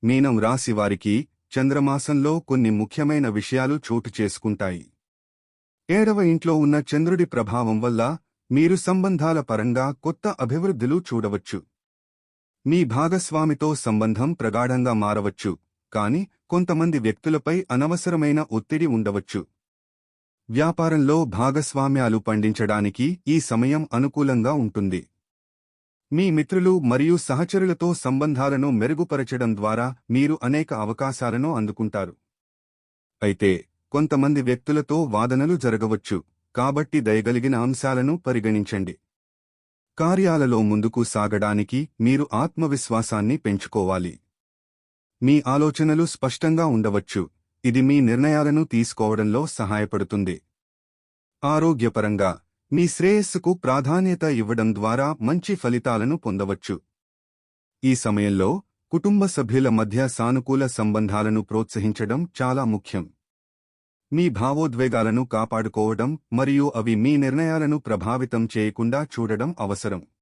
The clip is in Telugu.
మీనం రాశి వారికి చంద్రమాసంలో కొన్ని ముఖ్యమైన విషయాలు చోటు చేసుకుంటాయి. 7వ ఇంట్లో ఉన్న చంద్రుడి ప్రభావం వల్ల మీరు సంబంధాల పరంగా కొత్త అభివృద్ధులు చూడవచ్చు. మీ భాగస్వామితో సంబంధం ప్రగాఢంగా మారవచ్చు, కాని కొంతమంది వ్యక్తులపై అనవసరమైన ఒత్తిడి ఉండవచ్చు. వ్యాపారంలో భాగస్వామ్యాలు పండించడానికి ఈ సమయం అనుకూలంగా ఉంటుంది. మీ మిత్రులు మరియు సహచరులతో సంబంధాలను మెరుగుపరచడం ద్వారా మీరు అనేక అవకాశాలను అందుకుంటారు. అయితే కొంతమంది వ్యక్తులతో వాదనలు జరగవచ్చు, కాబట్టి దయగలిగిన అంశాలను పరిగణించండి. కార్యాలలో ముందుకు సాగడానికి మీరు ఆత్మవిశ్వాసాన్ని పెంచుకోవాలి. మీ ఆలోచనలు స్పష్టంగా ఉండవచ్చు, ఇది మీ నిర్ణయాలను తీసుకోవడంలో సహాయపడుతుంది. ఆరోగ్యపరంగా మీ శ్రేయస్సుకు ప్రాధాన్యత ఇవ్వడం ద్వారా మంచి ఫలితాలను పొందవచ్చు. ఈ సమయంలో కుటుంబ సభ్యుల మధ్య సానుకూల సంబంధాలను ప్రోత్సహించడం చాలా ముఖ్యం. మీ భావోద్వేగాలను కాపాడుకోవడం మరియు అవి మీ నిర్ణయాలను ప్రభావితం చేయకుండా చూడడం అవసరం.